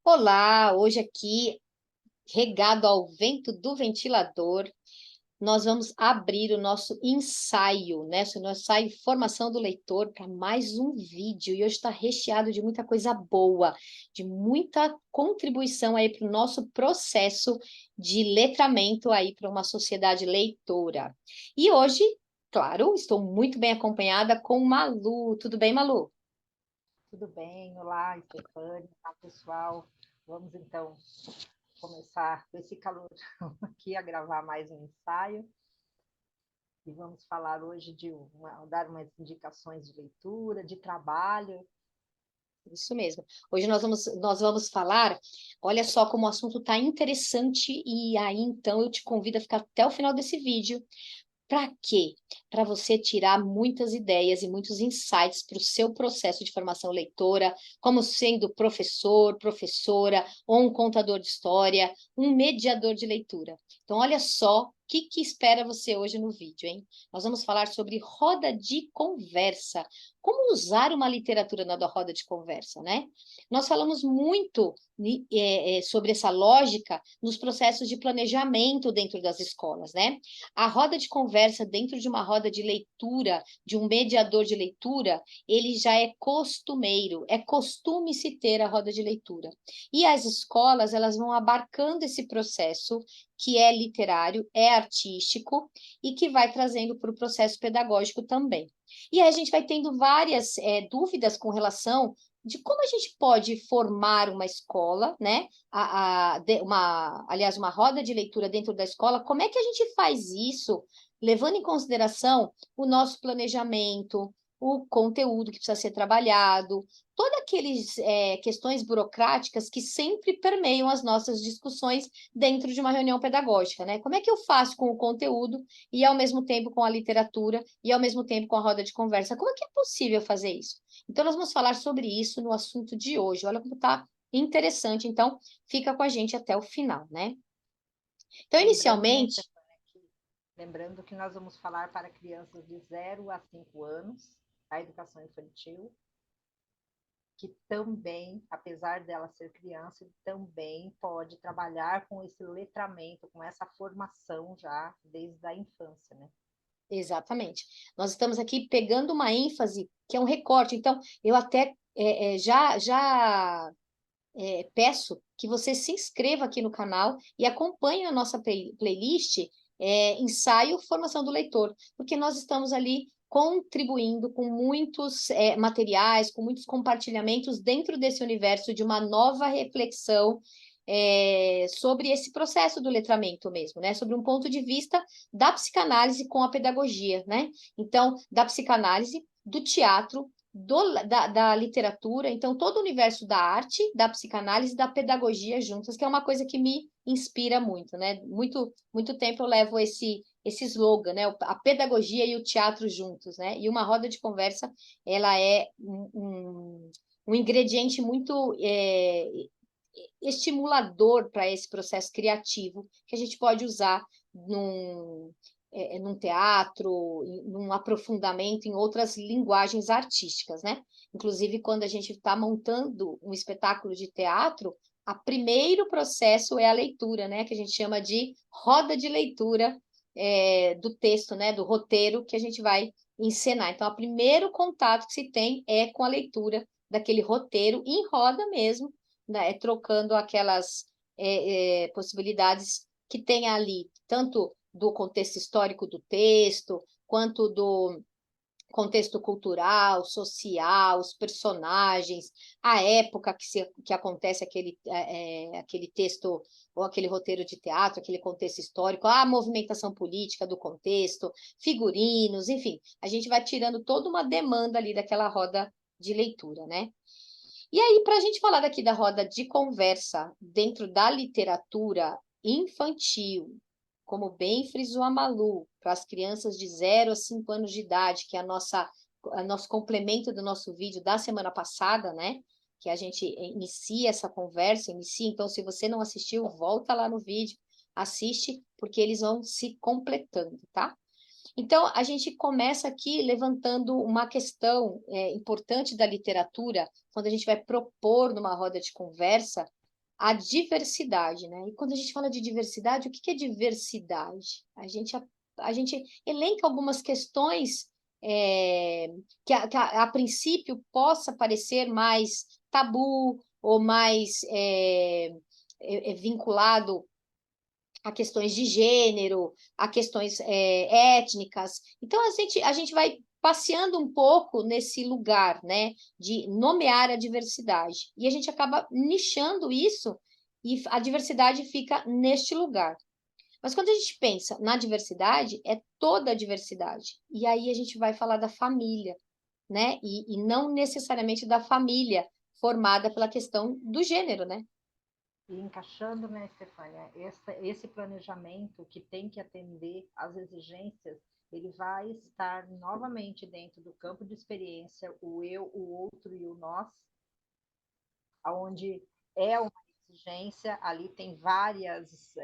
Olá, hoje aqui, regado ao vento do ventilador, nós vamos abrir o nosso ensaio, né? O nosso ensaio Formação do Leitor para mais um vídeo. E hoje está recheado de muita coisa boa, de muita contribuição aí para o nosso processo de letramento aí para uma sociedade leitora. E hoje, claro, estou muito bem acompanhada com Malu. Tudo bem, Malu? Tudo bem? Olá, Stefane. Olá, pessoal. Vamos então começar com esse calor aqui a gravar mais um ensaio e vamos falar hoje dar umas indicações de leitura, de trabalho. Isso mesmo. Hoje nós vamos falar, olha só como o assunto está interessante, e aí então eu te convido a ficar até o final desse vídeo. Para quê? Para você tirar muitas ideias e muitos insights para o seu processo de formação leitora, como sendo professor, professora, ou um contador de história, um mediador de leitura. Então, olha só o que espera você hoje no vídeo, hein? Nós vamos falar sobre roda de conversa. Como usar uma literatura na roda de conversa, né? Nós falamos muito sobre essa lógica nos processos de planejamento dentro das escolas, né? A roda de conversa dentro de uma roda de leitura, de um mediador de leitura, ele já é costumeiro, é costume se ter a roda de leitura. E as escolas, elas vão abarcando esse processo que é literário, é artístico e que vai trazendo para o processo pedagógico também. E aí a gente vai tendo várias dúvidas com relação de como a gente pode formar uma escola, né? Aliás, uma roda de leitura dentro da escola, como é que a gente faz isso, levando em consideração o nosso planejamento, o conteúdo que precisa ser trabalhado, todas aquelas questões burocráticas que sempre permeiam as nossas discussões dentro de uma reunião pedagógica, né? Como é que eu faço com o conteúdo e ao mesmo tempo com a literatura e ao mesmo tempo com a roda de conversa? Como é que é possível fazer isso? Então, nós vamos falar sobre isso no assunto de hoje. Olha como está interessante. Então, fica com a gente até o final, né? Então, Lembrando, né, inicialmente, Stefane, lembrando que nós vamos falar para crianças de 0 a 5 anos, a educação infantil, que também, apesar dela ser criança, também pode trabalhar com esse letramento, com essa formação já desde a infância, né? exatamente, nós estamos aqui pegando uma ênfase que é um recorte. Então, eu até já peço que você se inscreva aqui no canal e acompanhe a nossa playlist Ensaio Formação do Leitor, porque nós estamos ali contribuindo com muitos materiais, com muitos compartilhamentos dentro desse universo de uma nova reflexão sobre esse processo do letramento mesmo, né? Sobre um ponto de vista da psicanálise com a pedagogia, né? Então, da psicanálise, do teatro, da literatura, então todo o universo da arte, da psicanálise, da pedagogia juntas, que é uma coisa que me inspira muito, né? Muito tempo eu levo esse slogan, né? A pedagogia e o teatro juntos, né? E uma roda de conversa, ela é um ingrediente muito estimulador para esse processo criativo que a gente pode usar num teatro, num aprofundamento em outras linguagens artísticas, né? Inclusive, quando a gente está montando um espetáculo de teatro, o primeiro processo é a leitura, né? Que a gente chama de roda de leitura do texto, né? Do roteiro que a gente vai encenar. Então, o primeiro contato que se tem é com a leitura daquele roteiro em roda mesmo, né? Trocando aquelas possibilidades que tem ali, tanto do contexto histórico do texto, quanto do contexto cultural, social, os personagens, a época que acontece aquele texto ou aquele roteiro de teatro, aquele contexto histórico, a movimentação política do contexto, figurinos, enfim, a gente vai tirando toda uma demanda ali daquela roda de leitura, né? E aí, para a gente falar daqui da roda de conversa dentro da literatura infantil, como bem frisou a Malu, para as crianças de 0 a 5 anos de idade, que é nosso complemento do nosso vídeo da semana passada, né? Que a gente inicia essa conversa, inicia. Então, se você não assistiu, volta lá no vídeo, assiste, porque eles vão se completando, tá? Então, a gente começa aqui levantando uma questão importante da literatura, quando a gente vai propor numa roda de conversa, a diversidade, né? E quando a gente fala de diversidade, o que é diversidade? A gente elenca algumas questões que a princípio possa parecer mais tabu ou mais vinculado a questões de gênero, a questões étnicas. Então, a gente vai passeando um pouco nesse lugar, né, de nomear a diversidade. E a gente acaba nichando isso e a diversidade fica neste lugar. Mas quando a gente pensa na diversidade, é toda a diversidade. E aí a gente vai falar da família, né? E não necessariamente da família formada pela questão do gênero, né? E encaixando, né, Stefânia, esse planejamento que tem que atender às exigências, ele vai estar novamente dentro do campo de experiência, o eu, o outro e o nós, onde é uma exigência, ali tem várias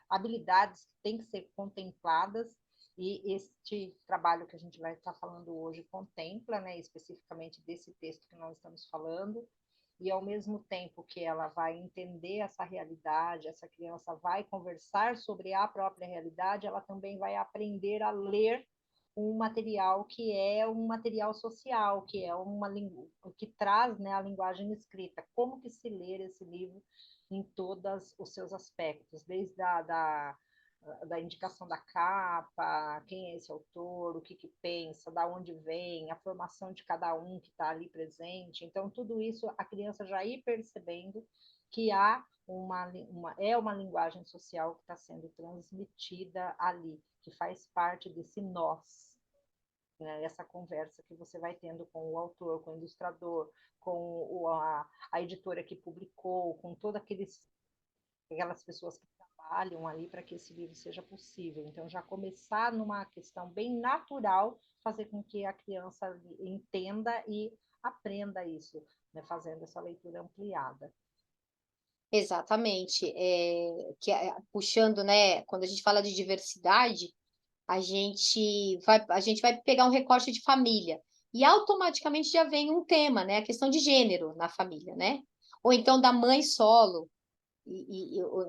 habilidades que têm que ser contempladas, e este trabalho que a gente vai estar falando hoje contempla, né, especificamente desse texto que nós estamos falando, e ao mesmo tempo que ela vai entender essa realidade, essa criança vai conversar sobre a própria realidade, ela também vai aprender a ler um material que é um material social, que é que traz, né, a linguagem escrita. Como que se ler esse livro em todos os seus aspectos, desde da indicação da capa, quem é esse autor, o que pensa, da onde vem, a formação de cada um que está ali presente. Então, tudo isso a criança já ir percebendo que há é uma linguagem social que está sendo transmitida ali, que faz parte desse nós, né? Essa conversa que você vai tendo com o autor, com o ilustrador, com a editora que publicou, com todas aquelas pessoas que trabalham ali para que esse livro seja possível. Então, já começar numa questão bem natural, fazer com que a criança entenda e aprenda isso, né, fazendo essa leitura ampliada. Exatamente. Puxando, né? Quando a gente fala de diversidade, a gente vai pegar um recorte de família e automaticamente já vem um tema, né? A questão de gênero na família, né? Ou então da mãe solo,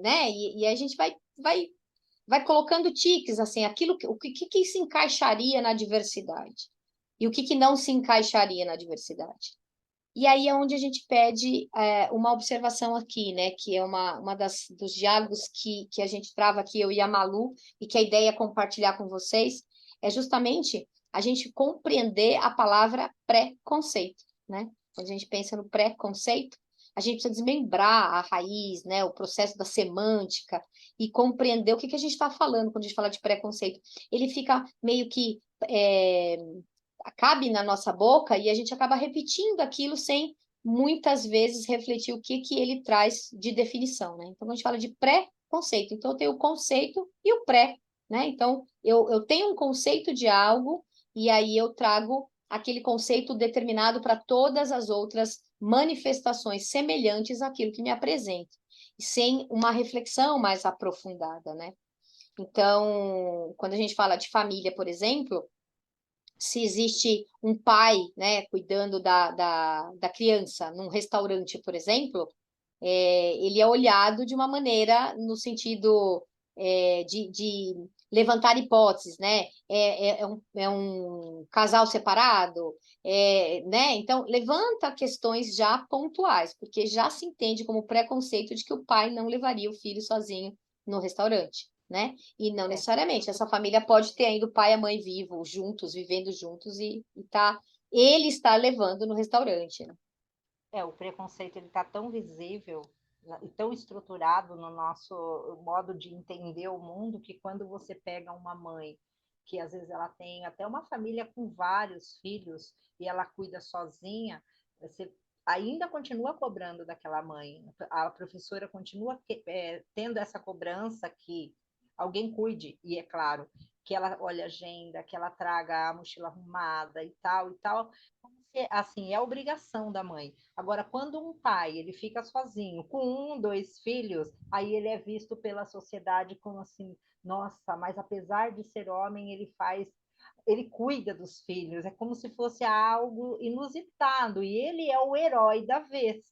né? E a gente vai colocando tiques, assim, o que se encaixaria na diversidade e o que não se encaixaria na diversidade. E aí é onde a gente pede uma observação aqui, né? Que é uma dos diálogos que a gente trava aqui, eu e a Malu, e que a ideia é compartilhar com vocês, é justamente a gente compreender a palavra pré-conceito, né? Quando a gente pensa no pré-conceito, a gente precisa desmembrar a raiz, né? O processo da semântica e compreender o que a gente está falando quando a gente fala de preconceito. Ele fica meio que cabe na nossa boca e a gente acaba repetindo aquilo sem muitas vezes refletir o que ele traz de definição, né? Então, a gente fala de pré-conceito. Então, eu tenho o conceito e o pré, né? Então, eu tenho um conceito de algo e aí eu trago aquele conceito determinado para todas as outras manifestações semelhantes àquilo que me apresenta, sem uma reflexão mais aprofundada, né? Então, quando a gente fala de família, por exemplo, se existe um pai, né, cuidando da criança num restaurante, por exemplo, ele é olhado de uma maneira no sentido de levantar hipóteses, né? É um casal separado, né? Então, levanta questões já pontuais, porque já se entende como preconceito de que o pai não levaria o filho sozinho no restaurante, né? E não É, necessariamente. Essa família pode ter ainda o pai e a mãe vivos, juntos, vivendo juntos, ele está levando no restaurante, né? o preconceito ele está tão visível, né, e tão estruturado no nosso modo de entender o mundo, que quando você pega uma mãe que às vezes ela tem até uma família com vários filhos e ela cuida sozinha, você ainda continua cobrando daquela mãe. A professora continua tendo essa cobrança que alguém cuide, e é claro, que ela olhe a agenda, que ela traga a mochila arrumada e tal, assim, é obrigação da mãe. Agora, quando um pai ele fica sozinho, com um, dois filhos, aí ele é visto pela sociedade como assim, nossa, mas apesar de ser homem, ele cuida dos filhos, é como se fosse algo inusitado, e ele é o herói da vez.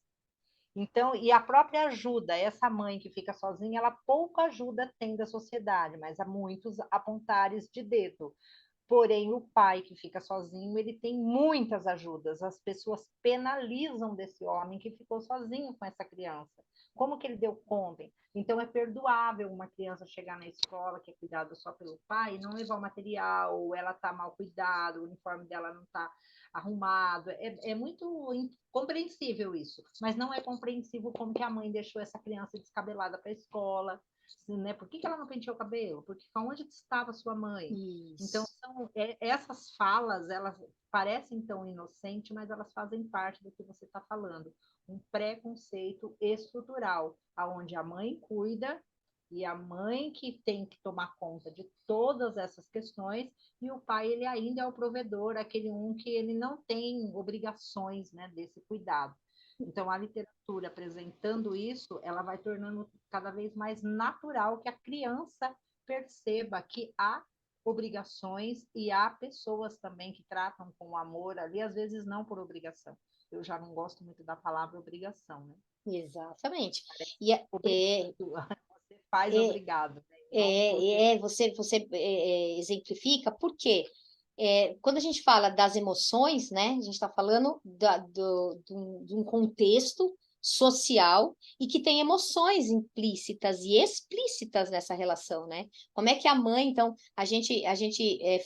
Então, e a própria ajuda, essa mãe que fica sozinha, ela pouca ajuda tem da sociedade, mas há muitos apontares de dedo. Porém, o pai que fica sozinho, ele tem muitas ajudas. As pessoas penalizam desse homem que ficou sozinho com essa criança. Como que ele deu conta? Então, é perdoável uma criança chegar na escola, que é cuidada só pelo pai, e não levar o material, ou ela está mal cuidada, o uniforme dela não está arrumado. É muito compreensível isso, mas não é compreensível como que a mãe deixou essa criança descabelada para a escola, né? Por que ela não penteou o cabelo? Porque onde estava sua mãe? Então, Isso. essas falas, elas parecem tão inocentes, mas elas fazem parte do que você está falando. Um preconceito estrutural, aonde a mãe cuida e a mãe que tem que tomar conta de todas essas questões, e o pai, ele ainda é o provedor, aquele um que ele não tem obrigações, né, desse cuidado. Então, a literatura apresentando isso, ela vai tornando cada vez mais natural que a criança perceba que há obrigações e há pessoas também que tratam com amor ali, às vezes não por obrigação. Eu já não gosto muito da palavra obrigação, né? Exatamente. Parece E obrigado. Você faz é, obrigado, né? Não porque você exemplifica, por quê? Quando a gente fala das emoções, né, a gente está falando de um contexto social e que tem emoções implícitas e explícitas nessa relação, né? Como é que a mãe, então, a gente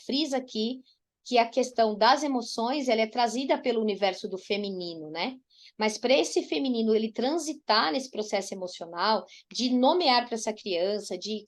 frisa aqui que a questão das emoções ela é trazida pelo universo do feminino, né? Mas para esse feminino ele transitar nesse processo emocional, de nomear para essa criança, de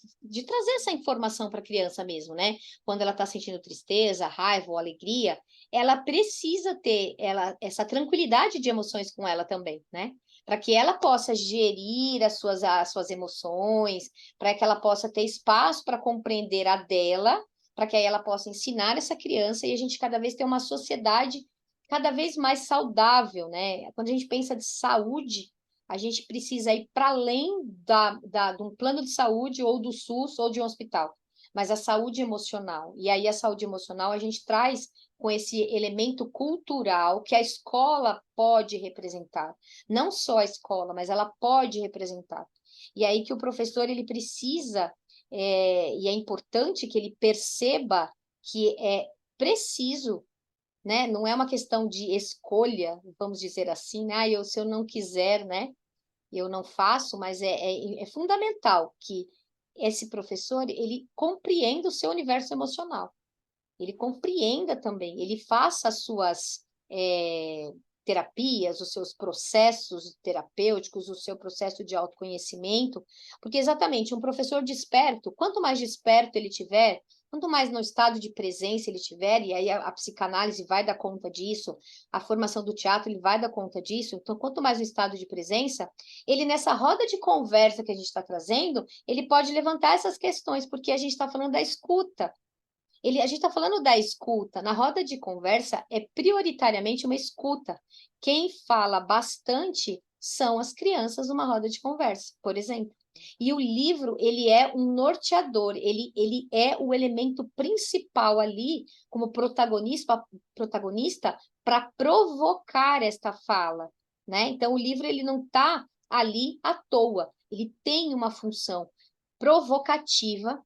trazer essa informação para a criança mesmo, né? Quando ela está sentindo tristeza, raiva ou alegria, ela precisa ter essa tranquilidade de emoções com ela também, né? Para que ela possa gerir as suas emoções, para que ela possa ter espaço para compreender a dela, para que aí ela possa ensinar essa criança e a gente cada vez ter uma sociedade cada vez mais saudável, né? Quando a gente pensa de saúde, a gente precisa ir para além de um plano de saúde ou do SUS ou de um hospital, mas a saúde emocional. E aí a saúde emocional a gente traz com esse elemento cultural que a escola pode representar. Não só a escola, mas ela pode representar. E aí que o professor ele precisa, e é importante que ele perceba que é preciso, né? Não é uma questão de escolha, vamos dizer assim, né? Se eu não quiser, né? Eu não faço, mas é fundamental que esse professor ele compreenda o seu universo emocional, ele compreenda também, ele faça as suas terapias, os seus processos terapêuticos, o seu processo de autoconhecimento, porque exatamente um professor desperto, quanto mais desperto ele tiver, quanto mais no estado de presença ele tiver, e aí a psicanálise vai dar conta disso, a formação do teatro ele vai dar conta disso, então quanto mais no estado de presença, ele nessa roda de conversa que a gente está trazendo, ele pode levantar essas questões, porque a gente está falando da escuta, a gente está falando da escuta. Na roda de conversa é prioritariamente uma escuta. Quem fala bastante são as crianças numa roda de conversa, por exemplo. E o livro, ele é um norteador, ele é o elemento principal ali, como protagonista para provocar esta fala, né? Então, o livro, ele não está ali à toa, ele tem uma função provocativa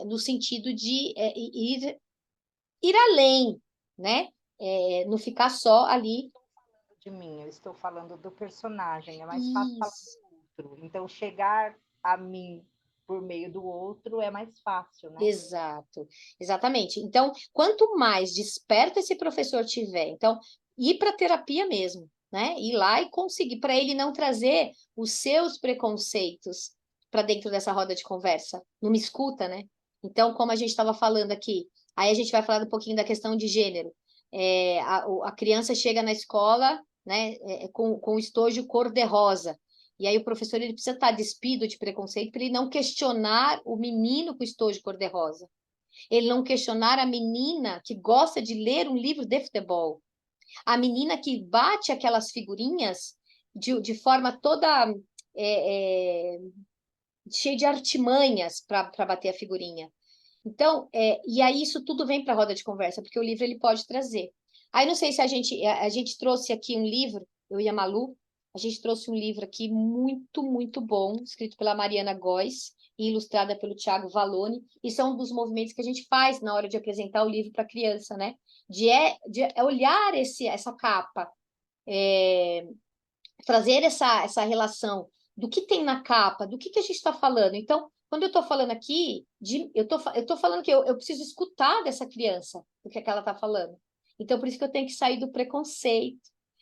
no sentido de ir além, né? Não ficar só ali. de mim, eu estou falando do personagem, é mais fácil falar Isso, do outro. Então, chegar a mim por meio do outro é mais fácil, né? exato, exatamente. Então, quanto mais desperto esse professor tiver, então, ir para terapia mesmo, né? Ir lá e conseguir, para ele não trazer os seus preconceitos para dentro dessa roda de conversa, não me escuta, né? Então, como a gente estava falando aqui, aí a gente vai falar um pouquinho da questão de gênero. A criança chega na escola, né, com o estojo cor-de-rosa. E aí o professor ele precisa estar despido de preconceito para ele não questionar o menino com estojo cor-de-rosa. Ele não questionar a menina que gosta de ler um livro de futebol. A menina que bate aquelas figurinhas de forma toda é, é, cheia de artimanhas para bater a figurinha. Então, e aí isso tudo vem para a roda de conversa, porque o livro ele pode trazer. Aí não sei se a gente trouxe aqui um livro, eu e a Malu, A gente trouxe um livro aqui muito, muito bom, escrito pela Mariana Góes e ilustrada pelo Tiago Vallone, e são um dos movimentos que a gente faz na hora de apresentar o livro para a criança, né? De olhar essa capa, trazer essa relação do que tem na capa, do que a gente está falando. Então, quando eu estou falando aqui, eu tô falando que eu preciso escutar dessa criança o que é que ela está falando. Então, por isso que eu tenho que sair do preconceito.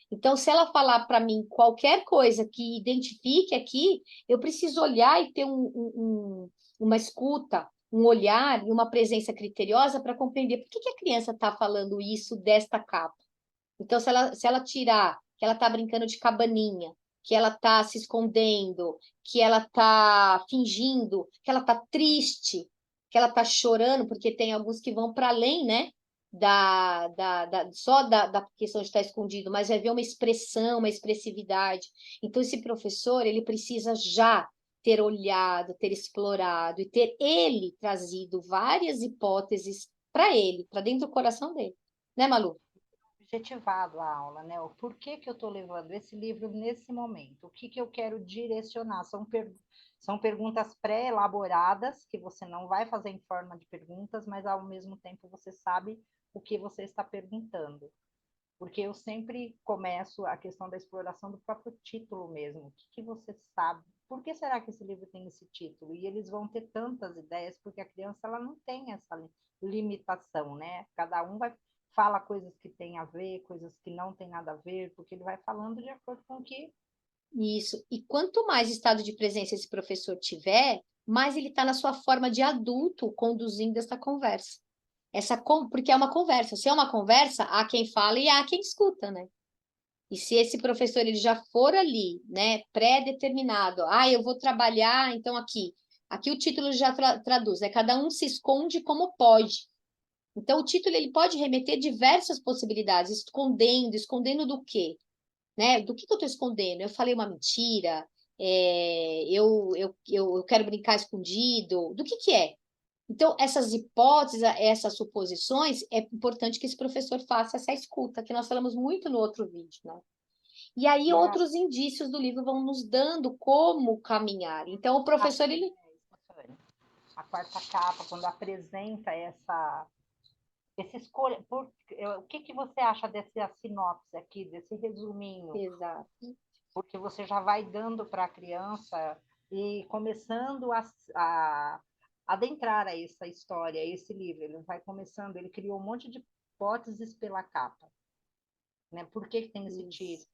Então, se ela falar para mim qualquer coisa que identifique aqui, eu preciso olhar e ter uma escuta, um olhar e uma presença criteriosa para compreender por que a criança está falando isso desta capa. Então, se ela tirar que ela está brincando de cabaninha, que ela está se escondendo, que ela está fingindo, que ela está triste, que ela está chorando, porque tem alguns que vão para além, né? Só da questão de estar escondido, mas vai ver uma expressão, uma expressividade. Então, esse professor, ele precisa já ter olhado, ter explorado e ter ele trazido várias hipóteses para ele, para dentro do coração dele. Né, Malu? Objetivado a aula, né? O porquê que eu estou levando esse livro nesse momento? O que eu quero direcionar? São perguntas pré-elaboradas que você não vai fazer em forma de perguntas, mas ao mesmo tempo você sabe o que você está perguntando. Porque eu sempre começo a questão da exploração do próprio título mesmo. O que você sabe? Por que será que esse livro tem esse título? E eles vão ter tantas ideias, porque a criança ela não tem essa limitação, né? Cada um fala coisas que têm a ver, coisas que não têm nada a ver, porque ele vai falando de acordo com o que... Isso. E quanto mais estado de presença esse professor tiver, mais ele está na sua forma de adulto conduzindo essa conversa. Porque é uma conversa. Se é uma conversa, há quem fala e há quem escuta, né? E se esse professor ele já for ali, né, pré-determinado, eu vou trabalhar, então aqui o título já traduz, é cada um se esconde como pode. Então o título ele pode remeter diversas possibilidades, escondendo do quê? Né? Do que eu estou escondendo? Eu falei uma mentira? Eu quero brincar escondido? Do que é? Então, essas hipóteses, essas suposições, é importante que esse professor faça essa escuta, que nós falamos muito no outro vídeo, né? E aí, E a, outros indícios do livro vão nos dando como caminhar. Então, o a, professor, ele... a quarta capa, quando apresenta essa escolha, o que você acha dessa sinopse aqui, desse resuminho? Exato. Porque você já vai dando para a criança e começando a adentrar a essa história, a esse livro. Ele vai começando, ele criou um monte de hipóteses pela capa. Né? Por que tem esse título?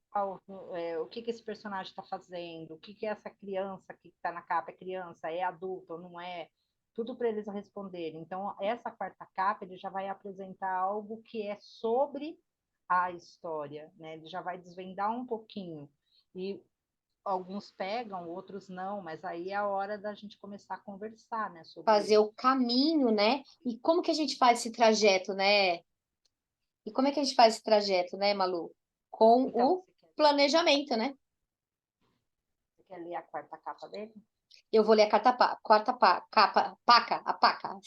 O que esse personagem está fazendo? O que essa criança que está na capa é criança? É adulta ou não é? Tudo para eles responderem. Então, essa quarta capa, ele já vai apresentar algo que é sobre a história, né? Ele já vai desvendar um pouquinho. E alguns pegam, outros não, mas aí é a hora da gente começar a conversar, né, sobre Fazer isso. o caminho, né? E como que a gente faz esse trajeto, né? E como é que a gente faz esse trajeto, né, Malu? Com Então, o planejamento, né? você quer ler a quarta capa dele? Eu vou ler a capa, paca, a paca.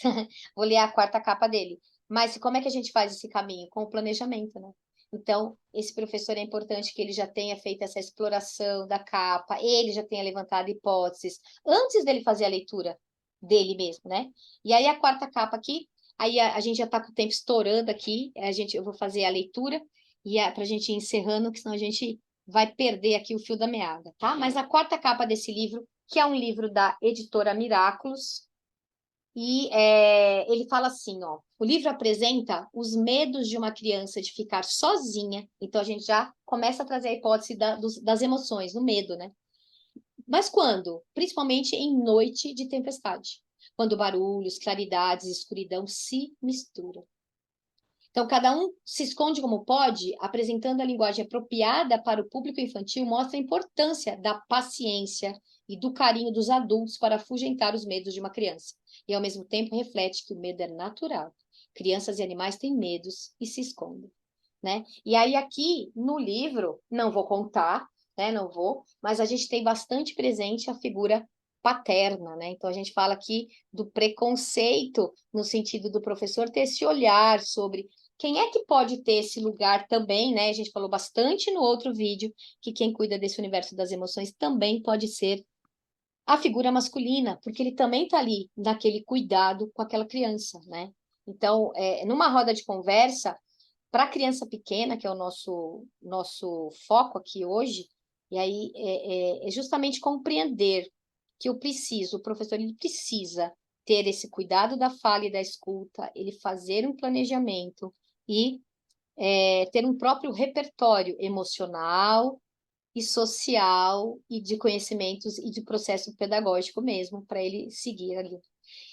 Vou ler a quarta capa dele. Mas como é que a gente faz esse caminho? Com o planejamento, né? Então, esse professor é importante que ele já tenha feito essa exploração da capa, ele já tenha levantado hipóteses antes dele fazer a leitura dele mesmo, né? E aí a quarta capa aqui, aí a gente já está com o tempo estourando aqui, eu vou fazer a leitura e para a gente ir encerrando, que senão a gente vai perder aqui o fio da meada, tá? Mas a quarta capa desse livro, que é um livro da editora Miraculous, e ele fala assim, ó, o livro apresenta os medos de uma criança de ficar sozinha, então a gente já começa a trazer a hipótese das emoções, do medo, né? Mas quando? Principalmente em noite de tempestade, quando barulhos, claridades e escuridão se misturam. Então, cada um se esconde como pode, apresentando a linguagem apropriada para o público infantil, mostra a importância da paciência e do carinho dos adultos para afugentar os medos de uma criança. E, ao mesmo tempo, reflete que o medo é natural. Crianças e animais têm medos e se escondem, né? E aí, aqui no livro, não vou contar, né? Não vou, mas a gente tem bastante presente a figura paterna, né? Então, a gente fala aqui do preconceito, no sentido do professor ter esse olhar sobre quem é que pode ter esse lugar também, né? A gente falou bastante no outro vídeo que quem cuida desse universo das emoções também pode ser a figura masculina, porque ele também está ali naquele cuidado com aquela criança, né? Então, numa roda de conversa, para a criança pequena, que é o nosso foco aqui hoje, e aí é justamente compreender que o professor ele precisa ter esse cuidado da fala e da escuta, ele fazer um planejamento e ter um próprio repertório emocional e social e de conhecimentos e de processo pedagógico mesmo, para ele seguir ali.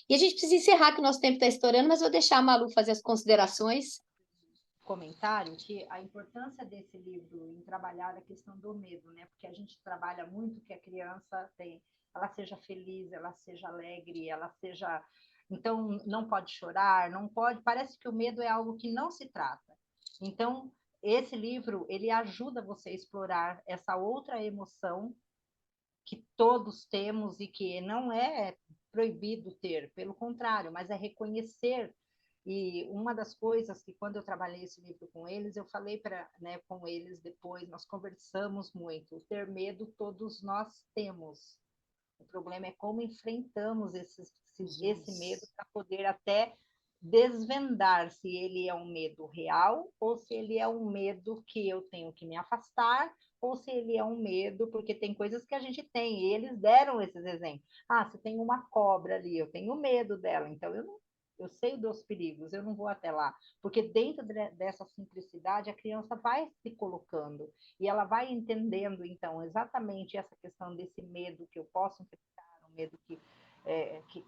E a gente precisa encerrar, que o nosso tempo está estourando, mas eu vou deixar a Malu fazer as considerações. Comentário que a importância desse livro em trabalhar a questão do medo, né? Porque a gente trabalha muito que a criança ela seja feliz, ela seja alegre, ela seja, então não pode chorar, não pode, parece que o medo é algo que não se trata. Então, esse livro, ele ajuda você a explorar essa outra emoção que todos temos e que não é proibido ter, pelo contrário, mas é reconhecer. E uma das coisas que, quando eu trabalhei esse livro com eles, eu falei com eles depois, nós conversamos muito. Ter medo todos nós temos. O problema é como enfrentamos esse medo para poder até desvendar se ele é um medo real ou se ele é um medo que eu tenho que me afastar ou se ele é um medo, porque tem coisas que a gente tem, e eles deram esses exemplos. Ah, você tem uma cobra ali, eu tenho medo dela, então eu sei dos perigos, eu não vou até lá. Porque dentro dessa simplicidade, a criança vai se colocando e ela vai entendendo, então, exatamente essa questão desse medo que eu posso enfrentar, um medo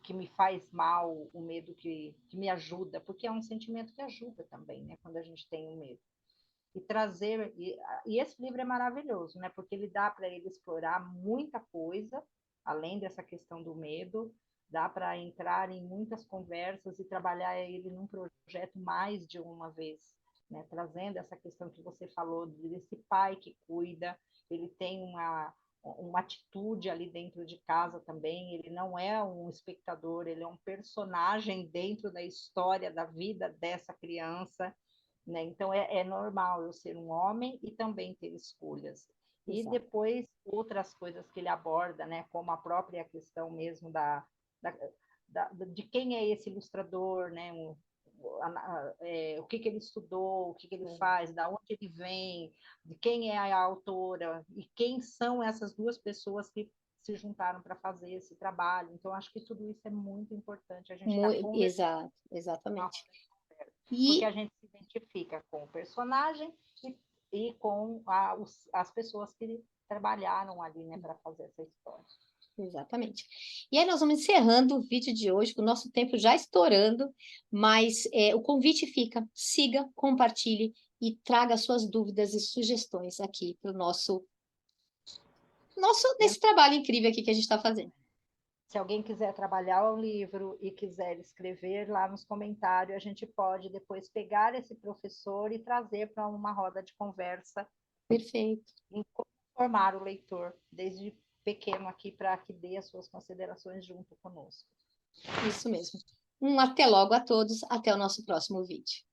que me faz mal, o medo que me ajuda, porque é um sentimento que ajuda também, né? Quando a gente tem um medo. E trazer, e esse livro é maravilhoso, né? Porque ele dá para ele explorar muita coisa, além dessa questão do medo, dá para entrar em muitas conversas e trabalhar ele num projeto mais de uma vez, né? Trazendo essa questão que você falou desse pai que cuida, ele tem uma atitude ali dentro de casa também, ele não é um espectador, ele é um personagem dentro da história da vida dessa criança, né? Então, é normal eu ser um homem e também ter escolhas. E Exato. depois, outras coisas que ele aborda, né? Como a própria questão mesmo de quem é esse ilustrador, né? O que ele estudou, o que ele faz, da onde ele vem, de quem é a autora e quem são essas duas pessoas que se juntaram para fazer esse trabalho. Então, acho que tudo isso é muito importante. A gente está conversando, Exato, exatamente. porque E a gente se identifica com o personagem e com as pessoas que trabalharam ali, né, para fazer essa história. exatamente. E aí nós vamos encerrando o vídeo de hoje, com o nosso tempo já estourando, mas o convite fica, siga, compartilhe e traga suas dúvidas e sugestões aqui para o nesse trabalho incrível aqui que a gente está fazendo. Se alguém quiser trabalhar o livro e quiser escrever lá nos comentários, a gente pode depois pegar esse professor e trazer para uma roda de conversa Perfeito. e formar o leitor desde pequeno aqui para que dê as suas considerações junto conosco. Isso mesmo. Até logo a todos, até o nosso próximo vídeo.